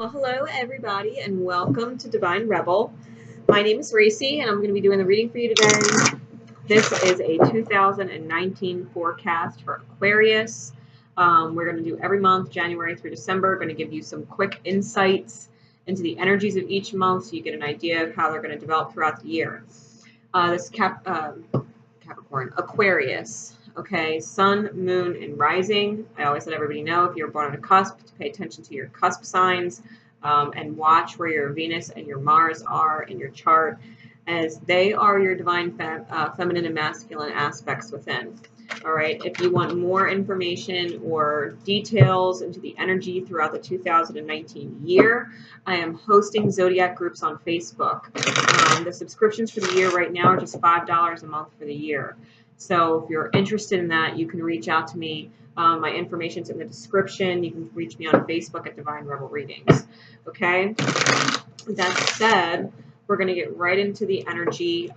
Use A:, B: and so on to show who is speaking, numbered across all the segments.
A: Well, hello everybody and welcome to Divine Rebel. My name is Racey and I'm going to be doing the reading for you today. This is a 2019 forecast for Aquarius. We're going to do every month, January through December. Going to give you some quick insights into the energies of each month so you get an idea of how they're going to develop throughout the year. This Capricorn, Aquarius. Okay, sun, moon, and rising. I always let everybody know if you're born on a cusp to pay attention to your cusp signs and watch where your Venus and your Mars are in your chart, as they are your divine feminine and masculine aspects within. All right, if you want more information or details into the energy throughout the 2019 year, I am hosting Zodiac groups on Facebook. The subscriptions for the year right now are just $5 a month for the year. So if you're interested in that, you can reach out to me. My information's in the description. You can reach me on Facebook at Divine Rebel Readings. Okay? That said, we're going to get right into the energy.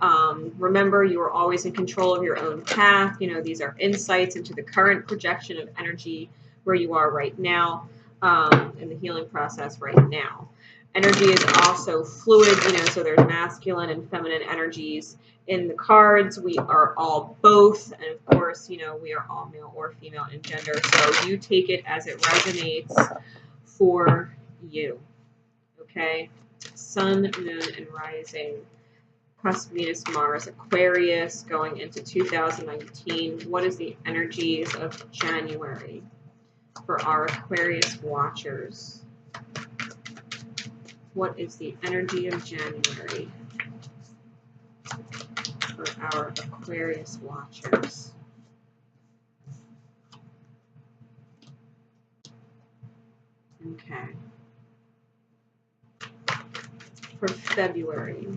A: Remember, you are always in control of your own path. You know, these are insights into the current projection of energy where you are right now in the healing process right now. Energy is also fluid, you know, so there's masculine and feminine energies in the cards. We are all both, and of course, you know, we are all male or female in gender, so you take it as it resonates for you. Okay? Sun, moon, and rising. Cusp, Venus, Mars, Aquarius, going into 2019. What is the energies of January for our Aquarius watchers? What is the energy of January for our Aquarius watchers? Okay. For February.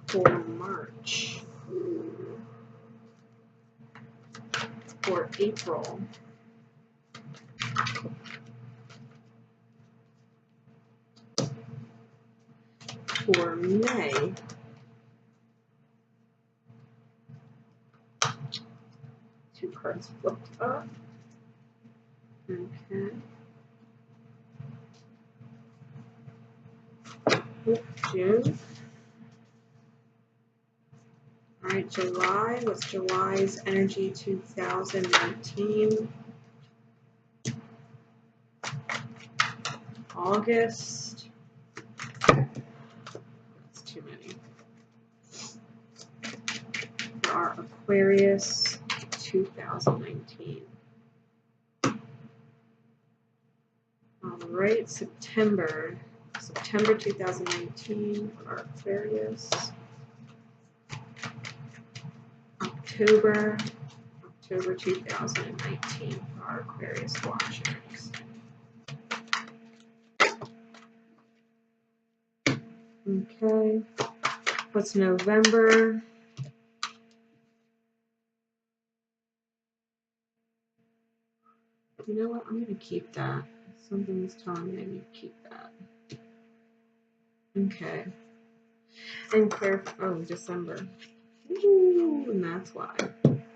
A: For March. For April. For May. Two cards flipped up. Okay. June. All right, July. What's July's energy 2019? August. That's too many. For our Aquarius 2019. All right, September 2019 for our Aquarius. October 2019 for our Aquarius watchers. Okay, what's November? You know what? I'm going to keep that. Something's telling me I need to keep that. Okay. And December. Ooh, and that's why.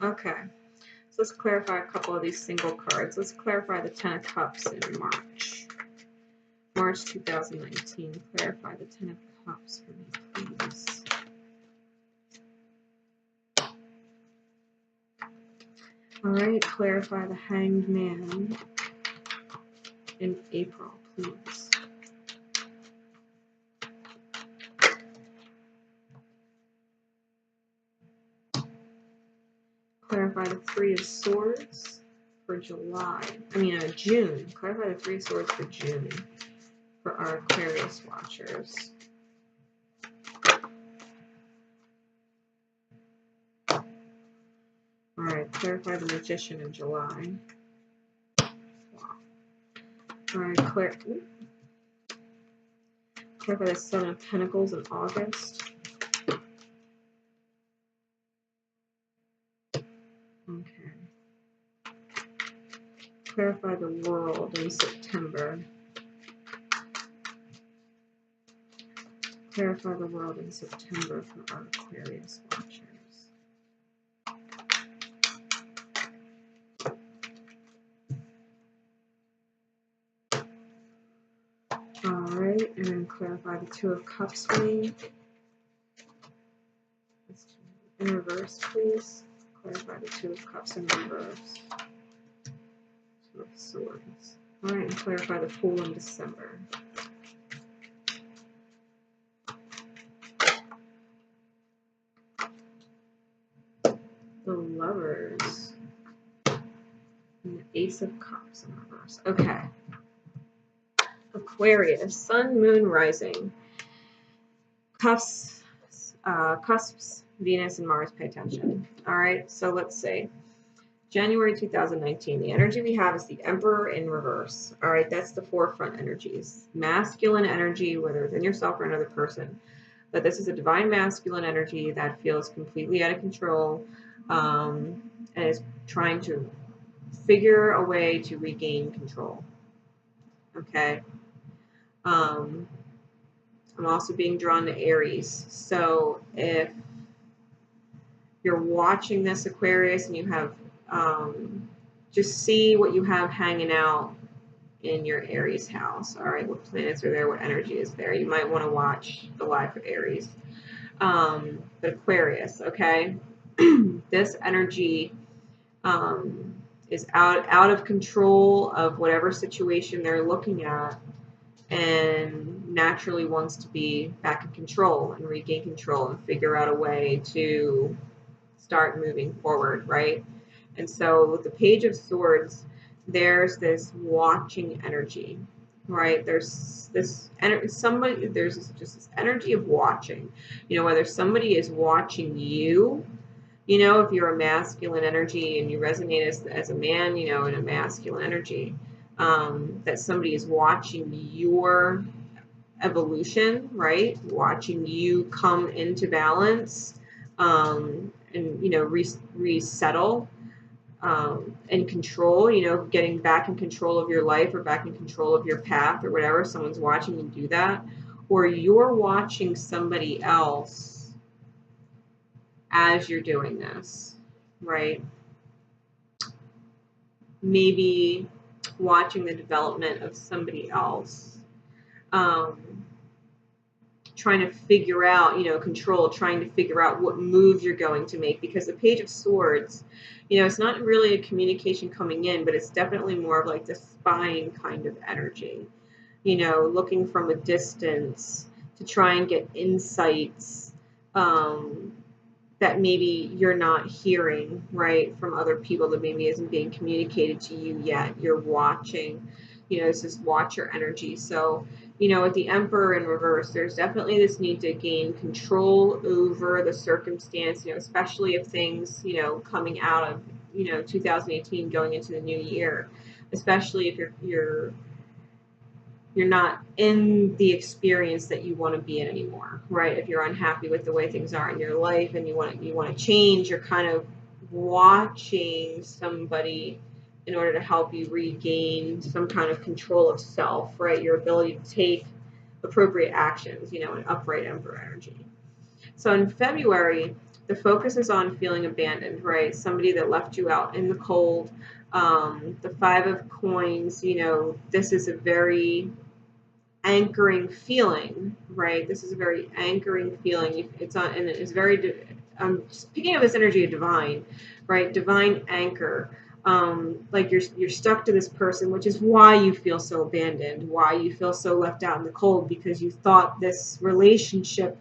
A: Okay. So let's clarify a couple of these single cards. Let's clarify the Ten of Cups in March. March 2019. Clarify the Ten of Cups for me, please. All right. Clarify the Hanged Man in April, please. Clarify the Three of Swords for June. Clarify the Three of Swords for June for our Aquarius watchers. All right, clarify the Magician in July. Wow. All right, clarify the Seven of Pentacles in August. Okay. Clarify the World in September. Clarify the World in September for our Aquarius watchers. clarify the Two of Cups for me. In reverse, please. Clarify the Two of Cups in reverse. Two of Swords. Alright, and clarify the Fool in December. The Lovers. And the Ace of Cups in reverse. Okay. Aquarius, Sun, Moon, Rising. Cusps, Venus, and Mars, pay attention. Alright, so let's see. January 2019, the energy we have is the Emperor in reverse. Alright, that's the forefront energies. Masculine energy, whether within yourself or another person. But this is a divine masculine energy that feels completely out of control and is trying to figure a way to regain control. Okay. I'm also being drawn to Aries. So if you're watching this, Aquarius, and you have, just see what you have hanging out in your Aries house. All right, what planets are there? What energy is there? You might want to watch the life of Aries. But Aquarius, okay? This energy is out of control of whatever situation they're looking at, and naturally wants to be back in control and regain control and figure out a way to start moving forward, right? And so with the Page of Swords, there's this watching energy, right? There's this somebody, there's just this energy of watching, you know, whether somebody is watching you, you know, if you're a masculine energy and you resonate as a man, you know, in a masculine energy, that somebody is watching your evolution, right? Watching you come into balance, and, you know, resettle, and control, you know, getting back in control of your life or back in control of your path or whatever. Someone's watching you do that, or you're watching somebody else as you're doing this, right? Maybe watching the development of somebody else, trying to figure out, you know, control, trying to figure out what moves you're going to make, because the Page of Swords, you know, it's not really a communication coming in, but it's definitely more of like the spying kind of energy, you know, looking from a distance to try and get insights that maybe you're not hearing, right, from other people, that maybe isn't being communicated to you yet. You're watching, you know, it's this watcher energy. So, you know, with the Emperor in reverse, there's definitely this need to gain control over the circumstance, you know, especially if things, you know, coming out of, you know, 2018 going into the new year, especially if you're not in the experience that you want to be in anymore, right? If you're unhappy with the way things are in your life and you want to change, you're kind of watching somebody in order to help you regain some kind of control of self, right? Your ability to take appropriate actions, you know, an upright Emperor energy. So in February, the focus is on feeling abandoned, right? Somebody that left you out in the cold. The Five of Coins, you know, this is a very anchoring feeling, right? This is a very anchoring feeling. It's on, and it's very, I'm picking up this energy of divine, right? Divine anchor. Like you're stuck to this person, which is why you feel so abandoned, why you feel so left out in the cold, because you thought this relationship,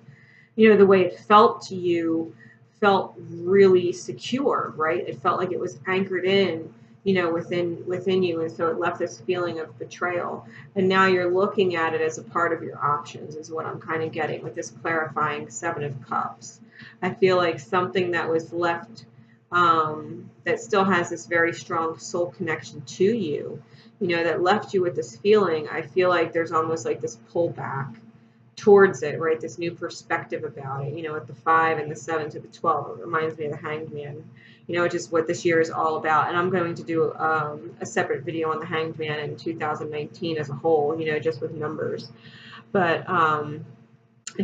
A: you know, the way it felt to you felt really secure, right? It felt like it was anchored in, you know, within you, and so it left this feeling of betrayal. And now you're looking at it as a part of your options, is what I'm kind of getting with this clarifying Seven of Cups. I feel like something that was left, that still has this very strong soul connection to you, you know, that left you with this feeling. I feel like there's almost like this pullback towards it, right? This new perspective about it, you know, with the 5 and the 7 to the 12. It reminds me of the Hanged Man, you know, which is what this year is all about. And I'm going to do a separate video on the Hanged Man in 2019 as a whole, you know, just with numbers. But I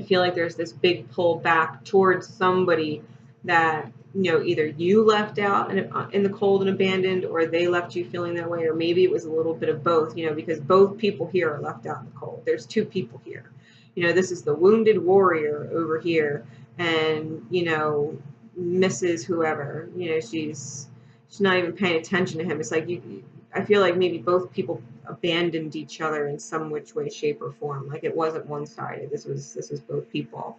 A: feel like there's this big pull back towards somebody that, you know, either you left out in the cold and abandoned, or they left you feeling that way, or maybe it was a little bit of both, you know, because both people here are left out in the cold. There's two people here. You know, this is the wounded warrior over here, and, you know, misses whoever. You know, she's not even paying attention to him. It's like I feel like maybe both people abandoned each other in some which way, shape, or form. Like it wasn't one-sided. This was both people,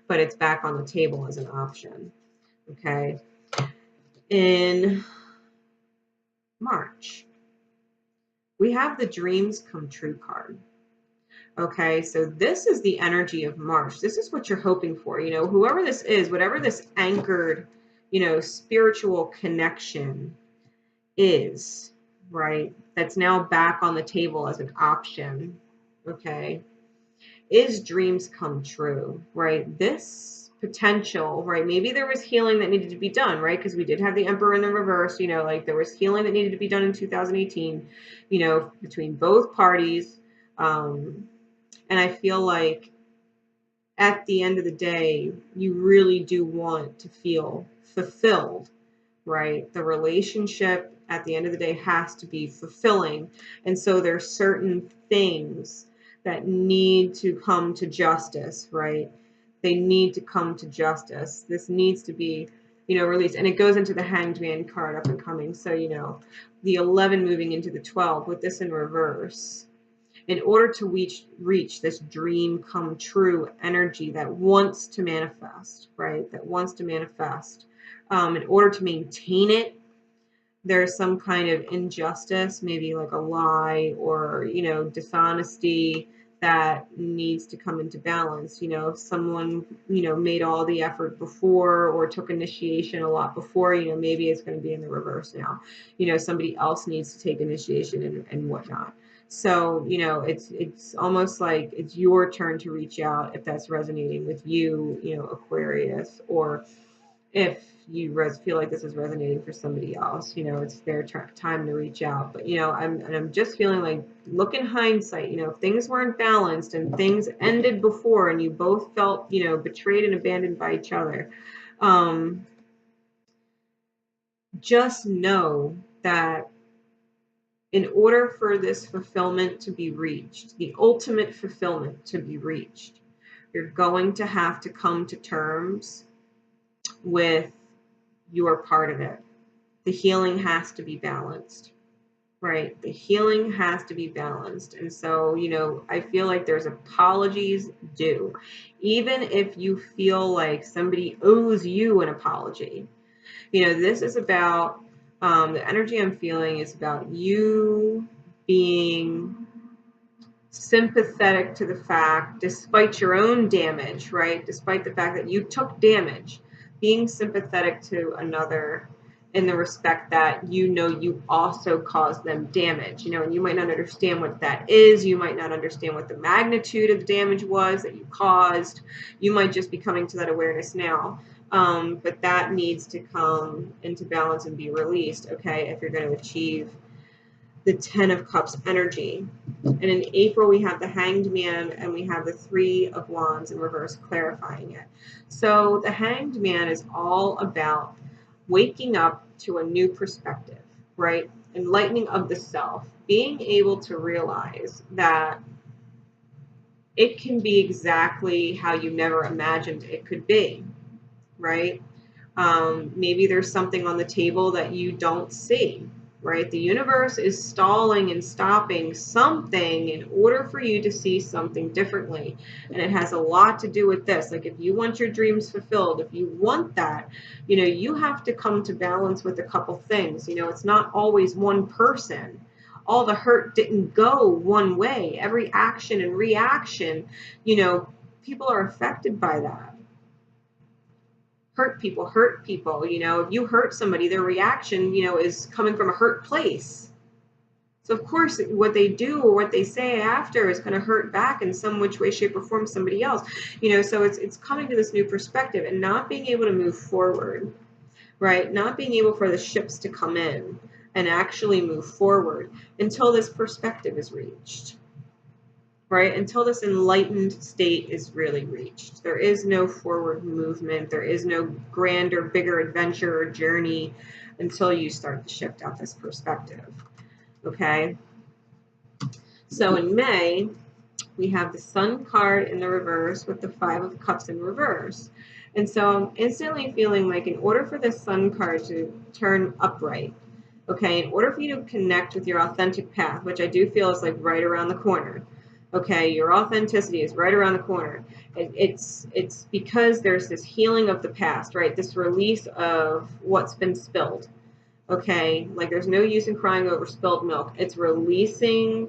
A: but it's back on the table as an option. Okay. In March, we have the dreams come true card. Okay, so this is the energy of March. This is what you're hoping for. You know, whoever this is, whatever this anchored, you know, spiritual connection is, right? That's now back on the table as an option. Okay, is dreams come true, right? This potential, right? Maybe there was healing that needed to be done, right? Because we did have the Emperor in the reverse, you know, like there was healing that needed to be done in 2018, you know, between both parties. And I feel like at the end of the day, you really do want to feel fulfilled, right? The relationship at the end of the day has to be fulfilling. And so there's certain things that need to come to justice, right? They need to come to justice. This needs to be, you know, released. And it goes into the Hanged Man card up and coming. So, you know, the 11 moving into the 12 with this in reverse. In order to reach this dream come true energy that wants to manifest, right? That wants to manifest. In order to maintain it, there's some kind of injustice, maybe like a lie or, you know, dishonesty that needs to come into balance. You know, if someone, you know, made all the effort before or took initiation a lot before, you know, maybe it's going to be in the reverse now. You know, somebody else needs to take initiation and whatnot. So, you know, it's almost like it's your turn to reach out if that's resonating with you, you know, Aquarius, or if you feel like this is resonating for somebody else, you know, it's their time to reach out. But, you know, I'm just feeling like, look in hindsight, you know, if things weren't balanced and things ended before and you both felt, you know, betrayed and abandoned by each other, just know that in order for this fulfillment to be reached, the ultimate fulfillment to be reached, you're going to have to come to terms with your part of it. The healing has to be balanced, right? The healing has to be balanced. And so, you know, I feel like there's apologies due. Even if you feel like somebody owes you an apology, you know, this is about, the energy I'm feeling is about you being sympathetic to the fact, despite your own damage, right? Despite the fact that you took damage, being sympathetic to another in the respect that, you know, you also caused them damage, you know, and you might not understand what that is. You might not understand what the magnitude of the damage was that you caused. You might just be coming to that awareness now. But that needs to come into balance and be released, okay, if you're going to achieve the 10 of Cups energy. And in April, we have the Hanged Man and we have the 3 of Wands in reverse, clarifying it. So the Hanged Man is all about waking up to a new perspective, right? Enlightening of the self, being able to realize that it can be exactly how you never imagined it could be, right? Maybe there's something on the table that you don't see, right? The universe is stalling and stopping something in order for you to see something differently. And it has a lot to do with this. Like if you want your dreams fulfilled, if you want that, you know, you have to come to balance with a couple things. You know, it's not always one person. All the hurt didn't go one way. Every action and reaction, you know, people are affected by that. Hurt people, you know, if you hurt somebody, their reaction, you know, is coming from a hurt place. So of course, what they do or what they say after is going to hurt back in some which way, shape, or form somebody else, you know, so it's coming to this new perspective and not being able to move forward, right? Not being able for the ships to come in and actually move forward until this perspective is reached. Right? Until this enlightened state is really reached. There is no forward movement. There is no grander, bigger adventure or journey until you start to shift out this perspective. Okay? So in May, we have the Sun card in the reverse with the Five of Cups in reverse. And so I'm instantly feeling like in order for this Sun card to turn upright, okay, in order for you to connect with your authentic path, which I do feel is like right around the corner, okay, your authenticity is right around the corner. It's because there's this healing of the past, right? This release of what's been spilled, okay? Like there's no use in crying over spilled milk. It's releasing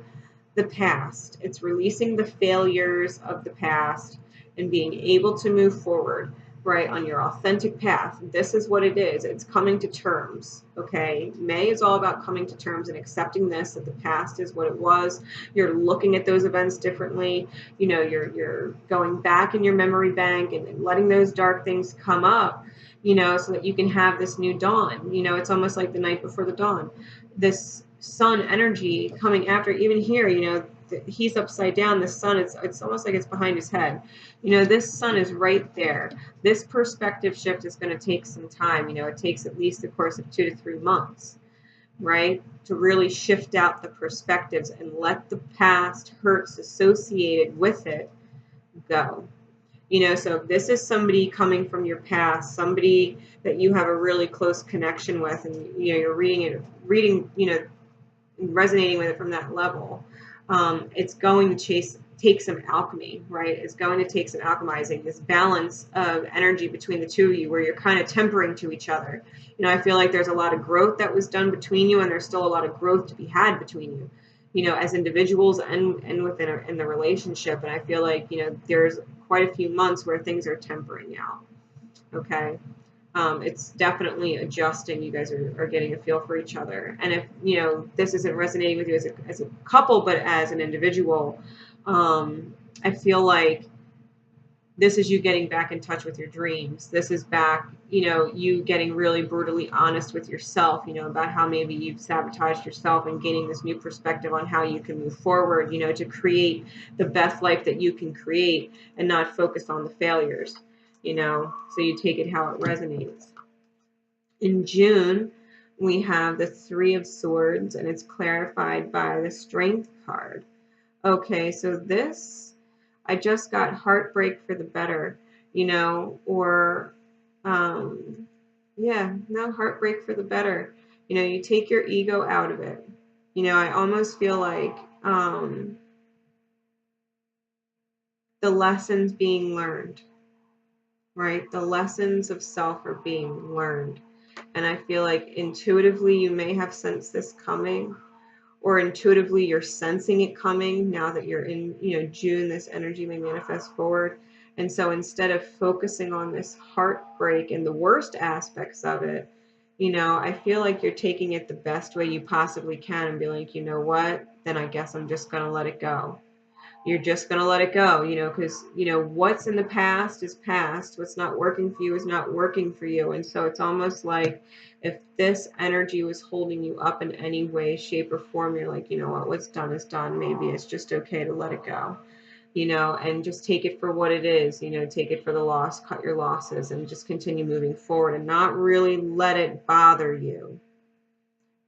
A: the past. It's releasing the failures of the past and being able to move forward, right, on your authentic path. This is what it is. It's coming to terms, okay? May is all about coming to terms and accepting this, that the past is what it was. You're looking at those events differently. You know, you're going back in your memory bank and letting those dark things come up, you know, so that you can have this new dawn. You know, it's almost like the night before the dawn. This Sun energy coming after, even here, you know, he's upside down. The sun, it's almost like it's behind his head. You know, this sun is right there. This perspective shift is going to take some time. You know, it takes at least the course of 2 to 3 months, right, to really shift out the perspectives and let the past hurts associated with it go. You know, so if this is somebody coming from your past, somebody that you have a really close connection with, and you know, you're reading, you know, resonating with it from that level, it's going to take some alchemy, right? It's going to take some alchemizing, this balance of energy between the two of you where you're kind of tempering to each other. You know, I feel like there's a lot of growth that was done between you, and there's still a lot of growth to be had between you, you know, as individuals and within in the relationship. And I feel like, you know, there's quite a few months where things are tempering out, okay? It's definitely adjusting. You guys are getting a feel for each other. And if, you know, this isn't resonating with you as a couple, but as an individual, I feel like this is you getting back in touch with your dreams. This is back, you know, you getting really brutally honest with yourself, you know, about how maybe you've sabotaged yourself and gaining this new perspective on how you can move forward, you know, to create the best life that you can create and not focus on the failures. You know, so you take it how it resonates. In June, we have the Three of Swords, and it's clarified by the Strength card. Okay, so this, I just got heartbreak for the better, you know, or, yeah, no, heartbreak for the better. You know, you take your ego out of it. You know, I almost feel like the lessons being learned. Right? The lessons of self are being learned. And I feel like intuitively you may have sensed this coming, or intuitively you're sensing it coming now that you're in, you know, June, this energy may manifest forward. And so instead of focusing on this heartbreak and the worst aspects of it, you know, I feel like you're taking it the best way you possibly can and be like, you know what, then I guess I'm just going to let it go. You're just going to let it go, you know, because, you know, what's in the past is past. What's not working for you is not working for you. And so it's almost like if this energy was holding you up in any way, shape, or form, you're like, you know what, what's done is done. Maybe it's just okay to let it go, you know, and just take it for what it is, you know, take it for the loss, cut your losses, and just continue moving forward and not really let it bother you.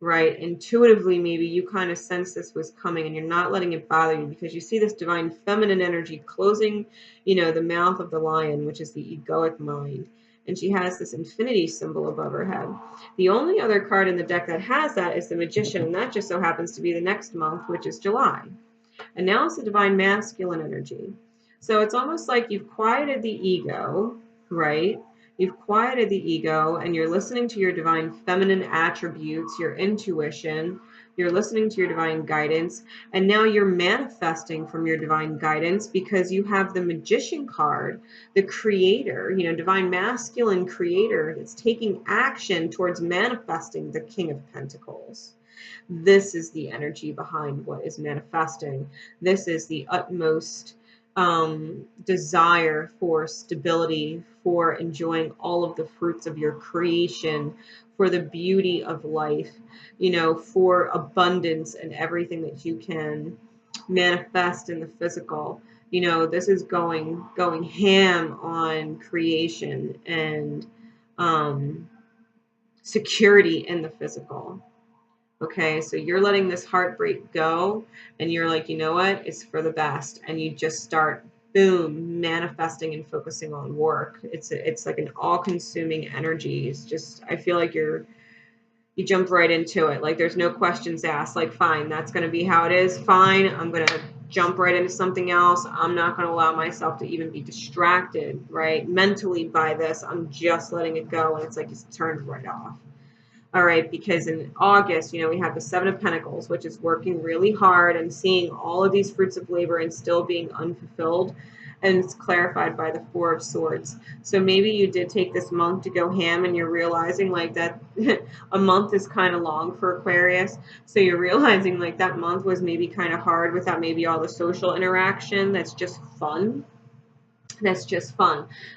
A: Right? Intuitively, maybe you kind of sense this was coming and you're not letting it bother you because you see this divine feminine energy closing, you know, the mouth of the lion, which is the egoic mind. And she has this infinity symbol above her head. The only other card in the deck that has that is the Magician, and that just so happens to be the next month, which is July. And now it's the divine masculine energy. So it's almost like you've quieted the ego, right? You've quieted the ego and you're listening to your divine feminine attributes, your intuition, you're listening to your divine guidance, and now you're manifesting from your divine guidance because you have the Magician card, the creator, you know, divine masculine creator that's taking action towards manifesting the King of Pentacles. This is the energy behind what is manifesting. This is the utmost desire for stability, for enjoying all of the fruits of your creation, for the beauty of life, you know, for abundance and everything that you can manifest in the physical. You know, this is going ham on creation and security in the physical. Okay, so you're letting this heartbreak go, and you're like, you know what? It's for the best. And you just start, boom, manifesting and focusing on work. It's like an all-consuming energy. It's just, I feel like you jump right into it. Like there's no questions asked. Like, fine, that's going to be how it is. Fine, I'm going to jump right into something else. I'm not going to allow myself to even be distracted, right? Mentally by this. I'm just letting it go, and it's like it's turned right off. All right, because in August, we have the Seven of Pentacles, which is working really hard and seeing all of these fruits of labor and still being unfulfilled. And it's clarified by the Four of Swords. So maybe you did take this month to go ham, and you're realizing like that a month is kind of long for Aquarius. So you're realizing like that month was maybe kind of hard without maybe all the social interaction. That's just fun.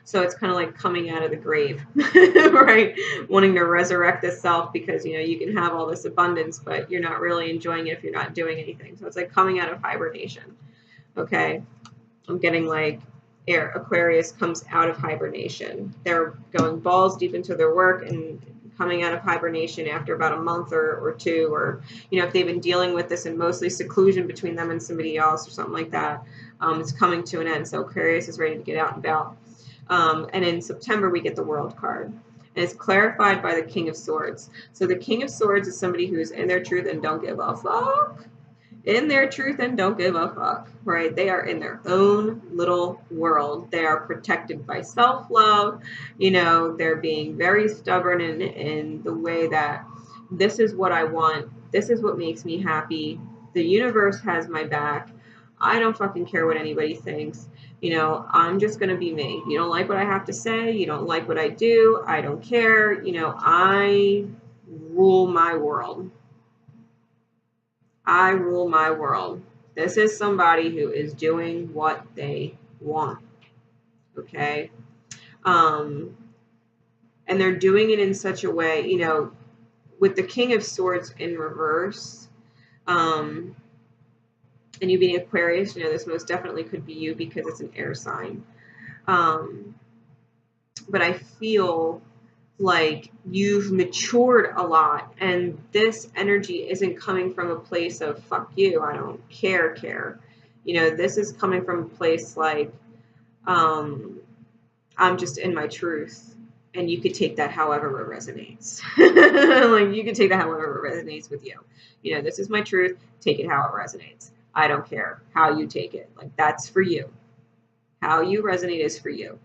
A: So it's kind of like coming out of the grave, right? Wanting to resurrect this self because, you can have all this abundance, but you're not really enjoying it if you're not doing anything. So it's like coming out of hibernation. Okay. I'm getting like Aquarius comes out of hibernation. They're going balls deep into their work and coming out of hibernation after about a month or two, or, if they've been dealing with this and mostly seclusion between them and somebody else or something like that, it's coming to an end. So Aquarius is ready to get out and about. And in September, we get the World card. And it's clarified by the King of Swords. So the King of Swords is somebody who's in their truth and don't give a fuck. In their truth and don't give a fuck, right? They are in their own little world. They are protected by self-love. They're being very stubborn in the way that this is what I want. This is what makes me happy. The universe has my back. I don't fucking care what anybody thinks. I'm just going to be me. You don't like what I have to say. You don't like what I do. I don't care. I rule my world. I rule my world. This is somebody who is doing what they want. Okay? And they're doing it in such a way, with the King of Swords in reverse, and you being Aquarius, this most definitely could be you because it's an air sign. But I feel like you've matured a lot, and this energy isn't coming from a place of fuck you, I don't care. This is coming from a place like I'm just in my truth, and you could take that however it resonates. Like you can take that however it resonates with you. This is my truth, take it how it resonates. I don't care how you take it. Like that's for you. How you resonate is for you.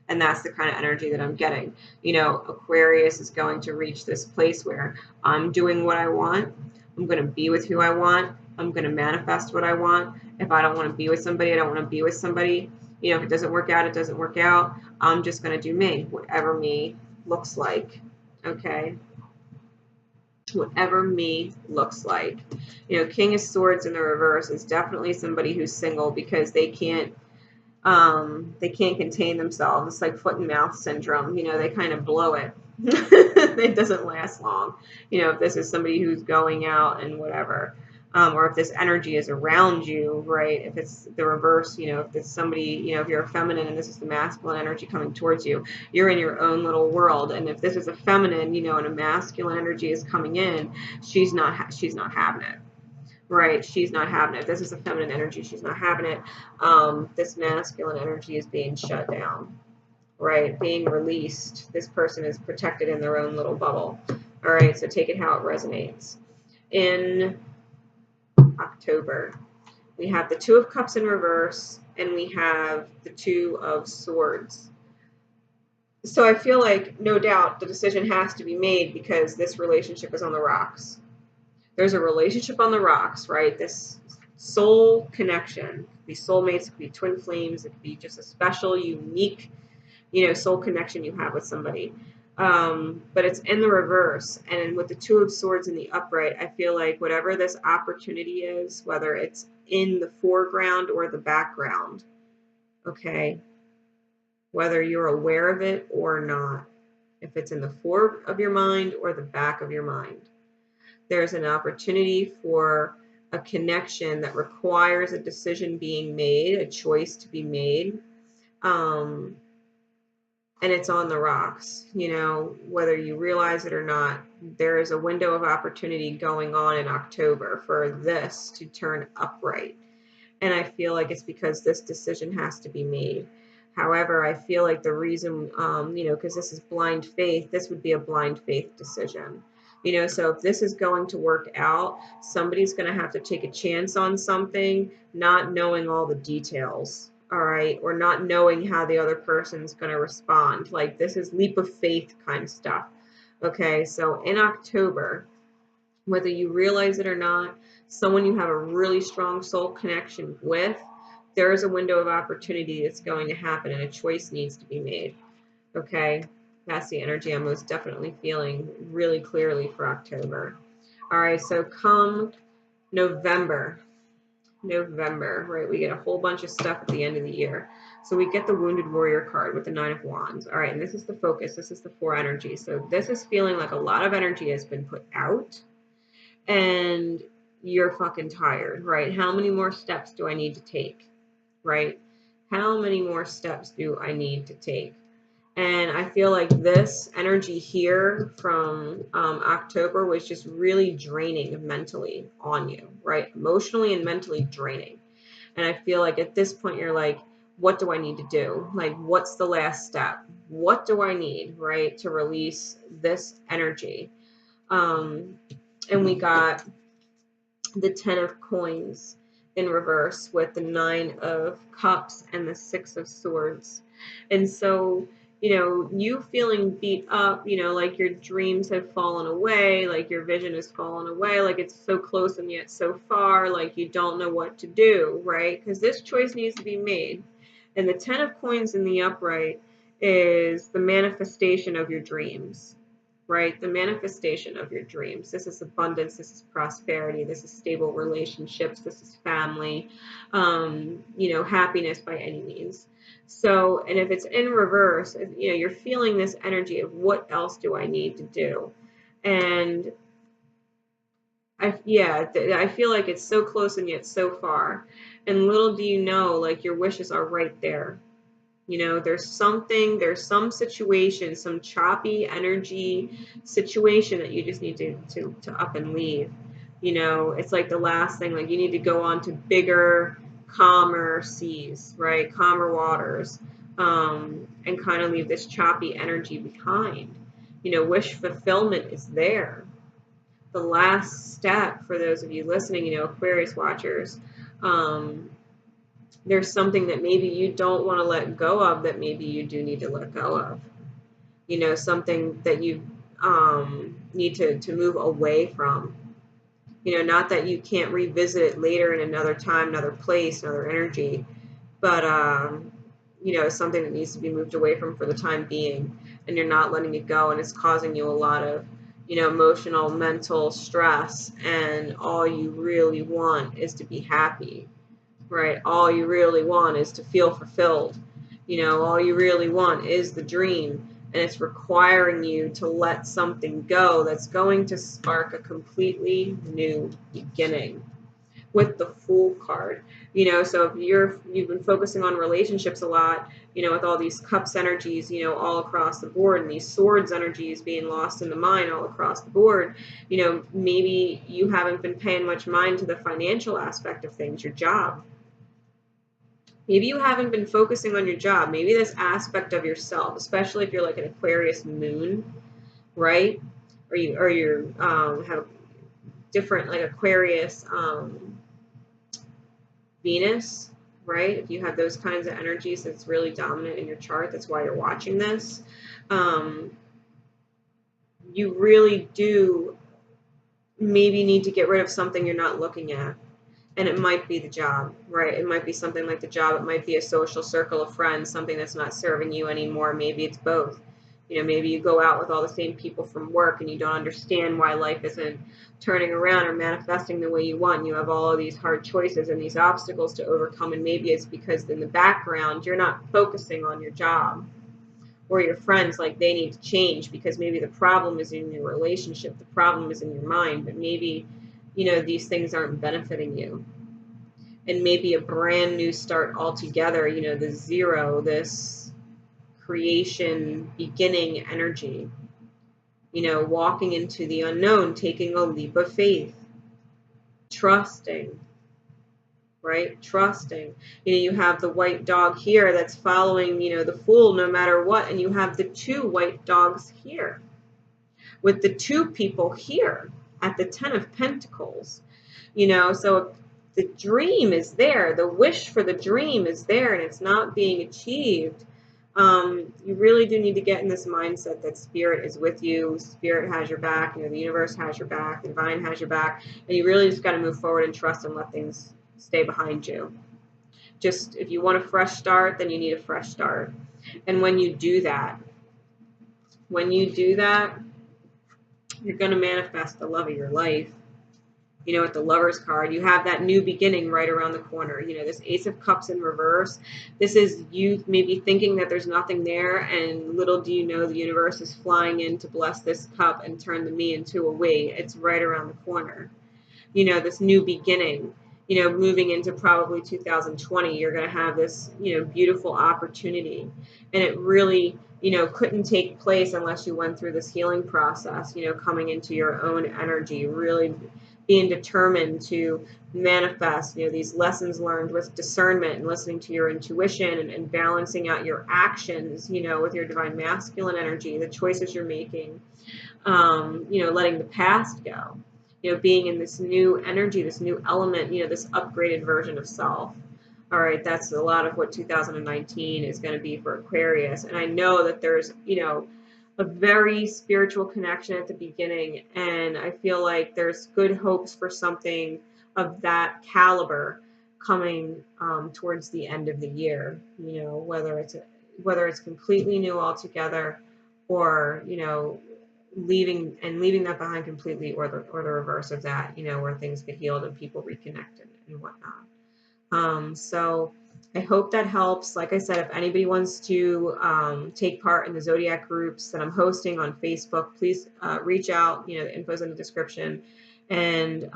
A: And that's the kind of energy that I'm getting. Aquarius is going to reach this place where I'm doing what I want. I'm going to be with who I want. I'm going to manifest what I want. If I don't want to be with somebody, I don't want to be with somebody. If it doesn't work out, it doesn't work out. I'm just going to do me, whatever me looks like. Okay? Whatever me looks like. King of Swords in the reverse is definitely somebody who's single because they can't contain themselves. It's like foot and mouth syndrome. They kind of blow it. It doesn't last long. If this is somebody who's going out and whatever, or if this energy is around you, right? If it's the reverse, if it's somebody, if you're a feminine and this is the masculine energy coming towards you, you're in your own little world. And if this is a feminine, and a masculine energy is coming in, she's not having it. Right, she's not having it. This is a feminine energy. She's not having it. This masculine energy is being shut down, right? Being released. This person is protected in their own little bubble. All right, so take it how it resonates. In October, we have the Two of Cups in reverse, and we have the Two of Swords. So I feel like, no doubt, the decision has to be made because this relationship is on the rocks. There's a relationship on the rocks, right? This soul connection. It could be soulmates, it could be twin flames, it could be just a special, unique, soul connection you have with somebody. But it's in the reverse. And with the Two of Swords in the upright, I feel like whatever this opportunity is, whether it's in the foreground or the background, okay, whether you're aware of it or not, if it's in the fore of your mind or the back of your mind, there's an opportunity for a connection that requires a decision being made, a choice to be made. And it's on the rocks, whether you realize it or not, there is a window of opportunity going on in October for this to turn upright. And I feel like it's because this decision has to be made. However, I feel like the reason, because this is blind faith, this would be a blind faith decision. So if this is going to work out, somebody's going to have to take a chance on something, not knowing all the details, all right, or not knowing how the other person's going to respond. Like, this is leap of faith kind of stuff. Okay, so in October, whether you realize it or not, someone you have a really strong soul connection with, there is a window of opportunity that's going to happen and a choice needs to be made. Okay, that's the energy I'm most definitely feeling really clearly for October. All right, so come November, right, we get a whole bunch of stuff at the end of the year. So we get the Wounded Warrior card with the 9 of Wands. All right, and this is the focus. This is the 4 energy. So this is feeling like a lot of energy has been put out and you're fucking tired, right? How many more steps do I need to take, right? How many more steps do I need to take? And I feel like this energy here from October was just really draining mentally on you, right? Emotionally and mentally draining. And I feel like at this point, you're like, what do I need to do? Like, what's the last step? What do I need, right, to release this energy? And we got the 10 of coins in reverse with the 9 of cups and the 6 of swords. And so, you feeling beat up, like your dreams have fallen away, like your vision has fallen away, like it's so close and yet so far, like you don't know what to do, right? Because this choice needs to be made. And the 10 of coins in the upright is the manifestation of your dreams. Right? The manifestation of your dreams. This is abundance. This is prosperity. This is stable relationships. This is family, happiness by any means. So, and if it's in reverse, you're feeling this energy of what else do I need to do? And I feel like it's so close and yet so far. And little do you know, like your wishes are right there. There's some situation, some choppy energy situation that you just need to up and leave. It's like the last thing, like you need to go on to bigger, calmer seas, right? Calmer waters, and kind of leave this choppy energy behind. Wish fulfillment is there. The last step for those of you listening, Aquarius watchers, there's something that maybe you don't want to let go of that maybe you do need to let go of. Something that you need to move away from. Not that you can't revisit it later in another time, another place, another energy, but something that needs to be moved away from for the time being, and you're not letting it go, and it's causing you a lot of emotional, mental stress, and all you really want is to be happy. Right? All you really want is to feel fulfilled. All you really want is the dream. And it's requiring you to let something go that's going to spark a completely new beginning with the Fool card. So if you've been focusing on relationships a lot, with all these cups energies, all across the board, and these swords energies being lost in the mind all across the board, maybe you haven't been paying much mind to the financial aspect of things, your job. Maybe you haven't been focusing on your job. Maybe this aspect of yourself, especially if you're like an Aquarius moon, right? Or you have different like Aquarius Venus, right? If you have those kinds of energies that's really dominant in your chart, that's why you're watching this. You really do maybe need to get rid of something you're not looking at. And it might be the job, right? It might be something like the job. It might be a social circle of friends, something that's not serving you anymore. Maybe it's both. Maybe you go out with all the same people from work and you don't understand why life isn't turning around or manifesting the way you want. You have all of these hard choices and these obstacles to overcome. And maybe it's because in the background, you're not focusing on your job or your friends like they need to change, because maybe the problem is in your relationship. The problem is in your mind, but maybe these things aren't benefiting you. And maybe a brand new start altogether, the zero, this creation, beginning energy, You know, walking into the unknown, taking a leap of faith, trusting, right? Trusting. You know, you have the white dog here that's following, you know, the Fool no matter what, and you have the two white dogs here with the two people here at the Ten of Pentacles. You know, so the dream is there, the wish for the dream is there, and it's not being achieved. You really do need to get in this mindset that Spirit is with you, Spirit has your back, you know, the universe has your back, the divine has your back, and you really just got to move forward and trust and let things stay behind you. Just, if you want a fresh start, then you need a fresh start. And when you do that, you're going to manifest the love of your life. You know, with the Lover's card, you have that new beginning right around the corner. You know, this Ace of Cups in reverse. This is you maybe thinking that there's nothing there, and little do you know the universe is flying in to bless this cup and turn the me into a we. It's right around the corner. You know, this new beginning. You know, moving into probably 2020, you're going to have this, you know, beautiful opportunity. And it really, you know, couldn't take place unless you went through this healing process, you know, coming into your own energy, really being determined to manifest, you know, these lessons learned with discernment and listening to your intuition and balancing out your actions, you know, with your divine masculine energy, the choices you're making, you know, letting the past go, you know, being in this new energy, this new element, you know, this upgraded version of self. All right, that's a lot of what 2019 is going to be for Aquarius. And I know that there's, you know, a very spiritual connection at the beginning, and I feel like there's good hopes for something of that caliber coming towards the end of the year. You know, whether it's completely new altogether, or, you know, leaving that behind completely, or the reverse of that. You know, where things get healed and people reconnect and whatnot. So I hope that helps. Like I said, if anybody wants to take part in the Zodiac groups that I'm hosting on Facebook, please reach out. You know, the info's in the description. And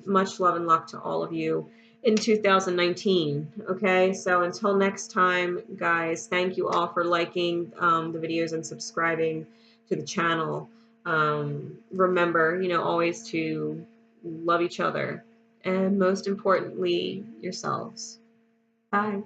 A: much love and luck to all of you in 2019. Okay, so until next time, guys, thank you all for liking the videos and subscribing to the channel. Remember, you know, always to love each other, and most importantly, yourselves. Bye.